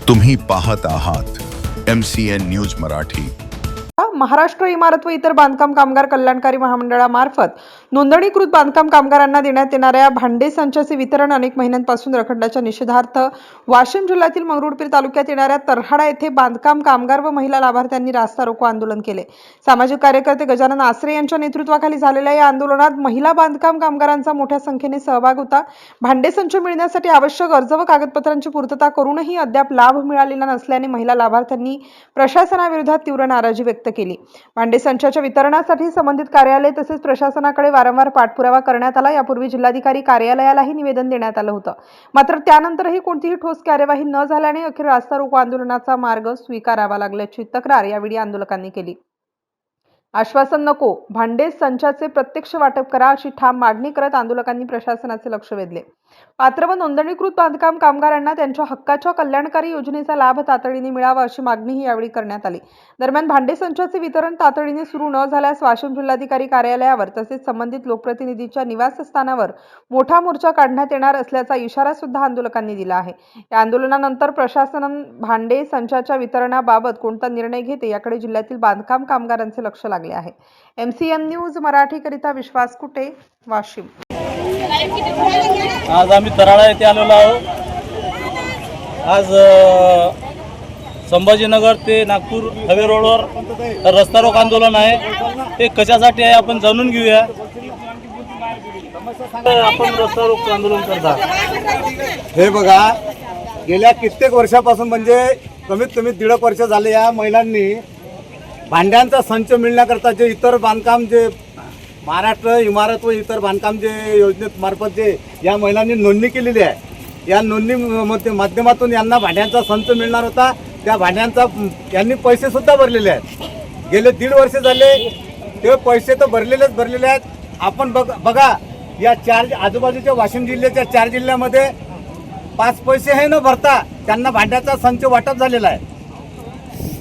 तुम्ही पाहत आहात MCN न्यूज मराठी। महाराष्ट्र इमारत व इतर बांधकाम कामगार कल्याणकारी महामंडळामार्फत नोंदणीकृत बांधकाम कामगारांना देण्यात येणाऱ्या भांडे संचाचे वितरण अनेक महिन्यांपासून रखडल्याच्या निषेधार्थ वाशिम जिल्ह्यातील मंगरुळपीर तालुक्यात येणाऱ्या तरहाडा येथे बांधकाम कामगार व महिला लाभार्थ्यांनी रास्ता रोको आंदोलन केले। सामाजिक कार्यकर्ते गजानन आसरे यांच्या नेतृत्वाखाली झालेल्या या आंदोलनात महिला बांधकाम कामगारांचा मोठ्या संख्येने सहभाग होता। भांडे संच मिळण्यासाठी आवश्यक अर्ज व कागदपत्रांची पूर्तता करूनही अद्याप लाभ मिळालेला नसल्याने महिला लाभार्थ्यांनी प्रशासनाविरोधात तीव्र नाराजी व्यक्त केली। भांडे संचाच्या वितरणासाठी संबंधित कार्यालय तसेच प्रशासनाकडे वारंवार पाठपुरावा करण्यात आला। यापूर्वी जिल्हाधिकारी कार्यालयालाही निवेदन देण्यात आलं होतं, मात्र त्यानंतरही कोणतीही ठोस कार्यवाही न झाल्याने अखेर रास्ता रोको आंदोलनाचा मार्ग स्वीकारावा लागल्याची तक्रार यावेळी आंदोलकांनी केली। आश्वासन नको, भांडे संचाचे प्रत्यक्ष वाटप करा अशी ठाम मागणी करत आंदोलकांनी प्रशासनाचे लक्ष वेधले। पात्र व नोंदणीकृत बांधकाम कामगारांना त्यांच्या हक्काच्या कल्याणकारी योजनेचा लाभ तातडीने मिळावा अशी मागणीही यावेळी करण्यात आली। दरम्यान भांडे संचाचे वितरण तातडीने सुरू न झाल्यास वाशिम जिल्हाधिकारी कार्यालयावर तसेच संबंधित लोकप्रतिनिधींच्या निवासस्थानावर मोठा मोर्चा काढण्यात येणार असल्याचा इशारा सुद्धा आंदोलकांनी दिला आहे। या आंदोलनानंतर प्रशासन भांडे संचाच्या वितरणाबाबत कोणता निर्णय घेते याकडे जिल्ह्यातील बांधकाम कामगारांचे लक्ष लागले आहे। MCN न्यूज मराठी करिता विश्वास कुटे, वाशिम। आज आम्ही तरहाडा येथे आलेलो आहोत। आज संभाजीनगर ते नागपूर हायवे रोडवर रस्ता रोको आंदोलन आहे। ते कशासाठी आहे आपण जाणून घेऊया। आपण रस्ता रोको आंदोलन करता हे बघा, गेल्या कित्येक वर्षापासून म्हणजे कमीत कमी 1.5 वर्ष झाले या महिलांनी भांड्यांचा संच मिळण्याकरता जे इतर बांधकाम जे महाराष्ट्र इमारत व इतर बांधकाम जे योजनेत मार्फत जे या महिलांनी नोंदणी केलेली आहे, या नोंदणी माध्यमातून यांना भांड्यांचा संच मिळणार होता। त्या भांड्यांचा यांनी पैसे सुद्धा भरलेले आहेत। गेले 1.5 वर्ष झाले ते पैसे तर भरलेले आहेत। आपण बघा या 4 आजूबाजूच्या वाशिम जिल्ह्याच्या 4 जिल्ह्यामध्ये 5 पैसे हे न भरता त्यांना भांड्याचा संच वाटप झालेला आहे।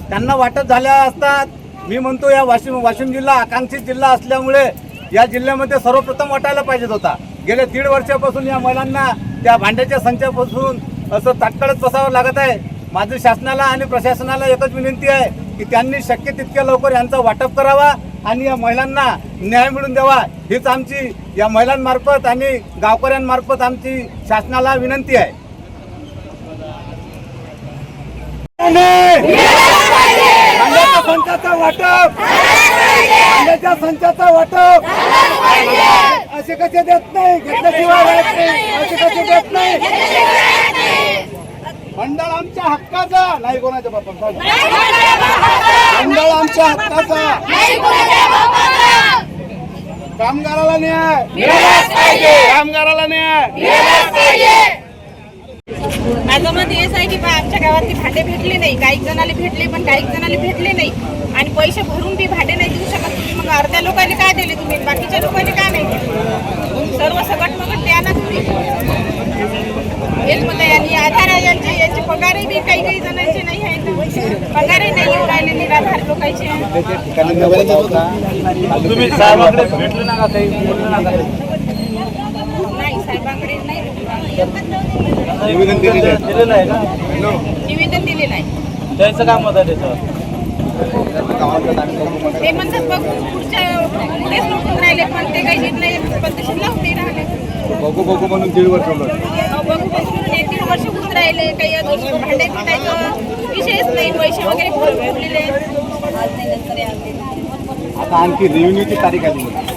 त्यांना वाटप झाल्या असतात। मी म्हणतो या वाशिम जिल्हा आकांक्षित जिल्हा असल्यामुळे या जिल्ह्यामध्ये सर्वप्रथम वाटायला पाहिजे होता। गेल्या 1.5 वर्षापासून या महिलांना त्या भांड्याच्या संचापासून असं ताटकळत बसावं लागत आहे। माझी शासनाला आणि प्रशासनाला एकच विनंती आहे की त्यांनी शक्य तितक्या लवकर यांचा वाटप करावा आणि या महिलांना न्याय मिळवून द्यावा, हीच आमची या महिलांमार्फत आणि गावकऱ्यांमार्फत आमची शासनाला विनंती आहे। भांड्याच्या संचाचा वाटप, भांड्याच्या संचाचा वाटप असे कसे देत नाही, घेतल्याशिवाय राहत नाही, असे कसे देत नाही। मंडळ आमच्या हक्काचा नाही, कोणाच्या बापाचा मंडळ आमच्या हक्काचा, कामगाराला न्याय, कामगाराला न्याय। माझं मत हेच आहे की आमच्या गावातली भांडे भेटले नाही, काही जणांना भेटले पण काही जणांना भेटले नाही आणि पैसे भरून बी भांडे नाही देऊ शकत तुम्ही। मग अर्ध्या लोकांनी काय दिले तुम्ही, बाकीच्या लोकांनी काय नाही दिले? सर्व सगट मगट द्या ना तुम्ही। हेच मत आहे। आणि आधार यांचे पगारही बी काही जणांचे नाही आहेत, पगारही नाही येऊ राहिले निराधार लोकांचे। तुम्ही साहेबांकडे भेटले ना का, काही बोलले ना का? नाही, साहेबांकडे नाही निवेदन दिलेलं आहे का? निवेदन दिलेलं आहे। त्याचं काय मत आहे त्याच्यावर? ते म्हणतात बघून पुढच्या पुढेच नोकून राहिले पण ते काही निर्णय पद्धतशीर लावून नाही राहिले। बघू म्हणून 1.5 वर्ष बघू म्हणून 1-1.5 वर्ष होऊन राहिले, काही भांडे भेटायचं विषयच नाही, पैसे वगैरे भरलेले। आता आणखी रिव्ह्यूची तारीख आहे।